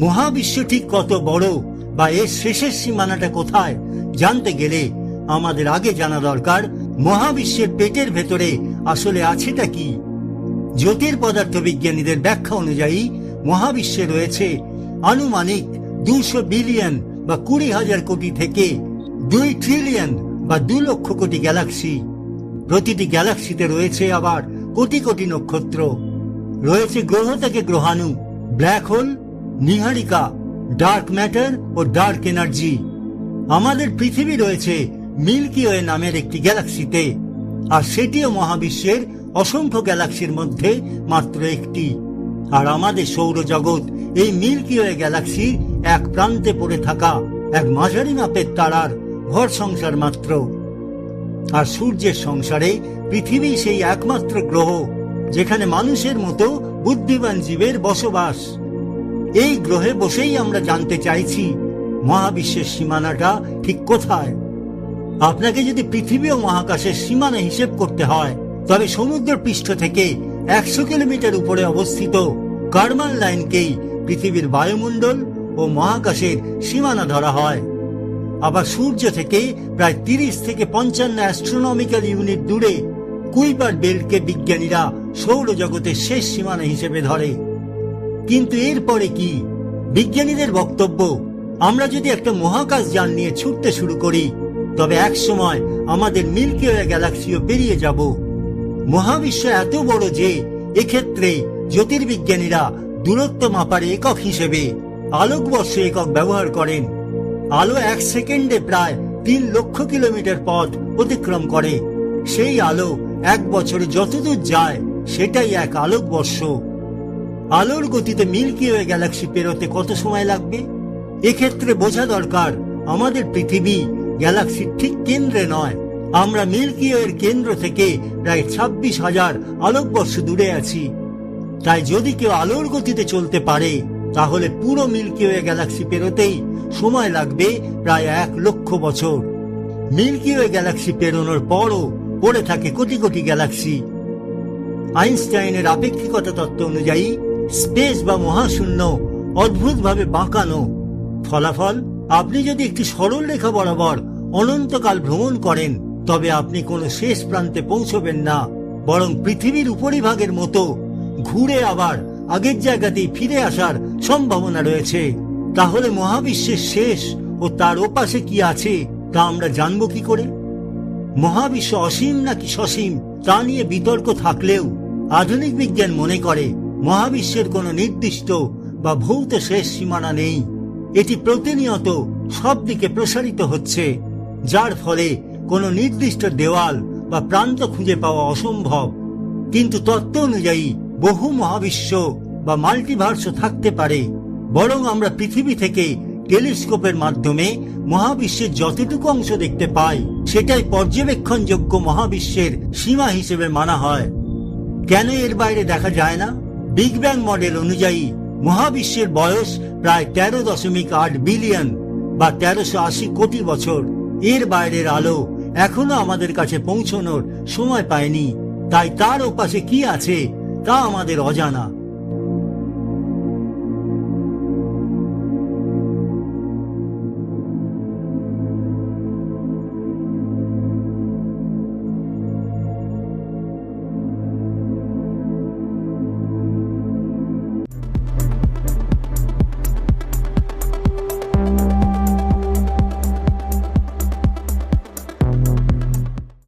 মহাবিশ্ব ঠিক কত বড় বা এর শেষের সীমানাটা কোথায় জানতে গেলে আমাদের আগে জানা দরকার মহাবিশ্বের পেটের ভেতরে আসলে আছেটা কি। জ্যোতির্পদার্থবিজ্ঞানীদের ব্যাখ্যা অনুযায়ী মহাবিশ্বে রয়েছে আনুমানিক 200 বিলিয়ন বা 20,000 কোটি থেকে 2 ট্রিলিয়ন বা 2 লক্ষ কোটি গ্যালাক্সি। প্রতিটি গ্যালাক্সিতে রয়েছে আবার কোটি কোটি নক্ষত্র, রয়েছে গ্রহ থেকে গ্রহাণু, ব্ল্যাক হোল, নীহারিকা, ডার্ক ম্যাটার ও ডার্ক এনার্জি। আমাদের পৃথিবী রয়েছে মিল্কি ওয়ে নামের একটি গ্যালাক্সিতে, আর সেটিও মহাবিশ্বের অসংখ্য গ্যালাক্সির মধ্যে মাত্র একটি। আর আমাদের সৌরজগৎ এই মিল্কি ওয়ে গ্যালাক্সির এক প্রান্তে পড়ে থাকা এক মাঝারি মাপের তারার ঘর সংসার মাত্র। আর সূর্যের সংসারে পৃথিবী সেই একমাত্র গ্রহ যেখানে মানুষের মতো বুদ্ধিমান জীবের বসবাস। এই গ্রহে বসেই আমরা জানতে চাইছি মহাবিশ্বের সীমানাটা ঠিক কোথায়। আপনাকে যদি পৃথিবী ও মহাকাশের সীমানা হিসেব করতে হয় তবে সমুদ্র পৃষ্ঠ থেকে 100 কিলোমিটার উপরে অবস্থিত কার্মান লাইনকেই পৃথিবীর বায়ুমণ্ডল ও মহাকাশের সীমানা ধরা হয়। আবার সূর্য থেকে প্রায় 30 থেকে 55 অ্যাস্ট্রোনমিক্যাল ইউনিট দূরে কুইপার বেল্টকে বিজ্ঞানীরা সৌরজগতের শেষ সীমানা হিসেবে ধরে। কিন্তু এরপরে কি? বিজ্ঞানীদের বক্তব্য, আমরা যদি একটা মহাকাশ যান নিয়ে ছুটতে শুরু করি তবে এক সময় আমাদের মিল্কি ওয়ে গ্যালাক্সিও পেরিয়ে যাব। মহাবিশ্ব এত বড় যে এক্ষেত্রে জ্যোতির্বিজ্ঞানীরা দূরত্ব মাপার একক হিসেবে আলোকবর্ষ একক ব্যবহার করেন। আলো 1 সেকেন্ডে প্রায় 3 লক্ষ কিলোমিটার পথ অতিক্রম করে। সেই আলো 1 বছরে যতদূর যায় সেটাই 1 আলোকবর্ষ। আলোর গতিতে মিল্কি ওয়ে গ্যালাক্সি পেরোতে কত সময় লাগবে? এক্ষেত্রে বোঝা দরকার আমাদের পৃথিবী গ্যালাক্সির ঠিক কেন্দ্রে নয়। আমরা মিল্কি ওয়ের কেন্দ্র থেকে প্রায় 26,000 আলোকবর্ষ দূরে আছি। তাই যদি কেউ আলোর গতিতে চলতে পারে তাহলে পুরো মিল্কি ওয়ে গ্যালাক্সি পেরোতেই সময় লাগবে প্রায় 1 লক্ষ বছর। মিল্কি ওয়ে গ্যালাক্সি পেরোনোর পরও পড়ে থাকে কোটি কোটি গ্যালাক্সি। আইনস্টাইনের আপেক্ষিকতা তত্ত্ব অনুযায়ী স্পেস বা মহাশূন্য অদ্ভুতভাবে বাঁকানো। ফলাফল, আপনি যদি একটি সরল রেখা বরাবর অনন্তকাল ভ্রমণ করেন তবে আপনি কোনো শেষ প্রান্তে পৌঁছবেন না, বরং পৃথিবীর উপরিভাগের মতো ঘুরে আবার আগের জায়গাতেই ফিরে আসার সম্ভাবনা রয়েছে। তাহলে মহাবিশ্বের শেষ ও তার ওপাশে কি আছে তা আমরা জানবো কি করে? মহাবিশ্ব অসীম নাকি সসীম তা নিয়ে বিতর্ক থাকলেও আধুনিক বিজ্ঞান মনে করে মহাবিশ্বের কোনো নির্দিষ্ট বা ভৌত শেষ সীমানা নেই। এটি প্রতিনিয়ত সব দিকে প্রসারিত হচ্ছে, যার ফলে কোনো নির্দিষ্ট দেওয়াল বা প্রান্ত খুঁজে পাওয়া অসম্ভব। কিন্তু তত্ত্ব অনুযায়ী বহু মহাবিশ্ব বা মাল্টিভার্সও থাকতে পারে। বরং আমরা পৃথিবী থেকে টেলিস্কোপের মাধ্যমে মহাবিশ্বের যতটুকু অংশ দেখতে পাই সেটাই পর্যবেক্ষণযোগ্য মহাবিশ্বের সীমা হিসেবে মানা হয়। কেন এর বাইরে দেখা যায় না? বিগ ব্যাং মডেল অনুযায়ী মহাবিশ্বের বয়স প্রায় 13.8 বিলিয়ন বা 1380 কোটি বছর। এর বাইরের আলো এখনো আমাদের কাছে পৌঁছানোর সময় পায়নি। তাই তার ওপাশে কি আছে তা আমাদের অজানা।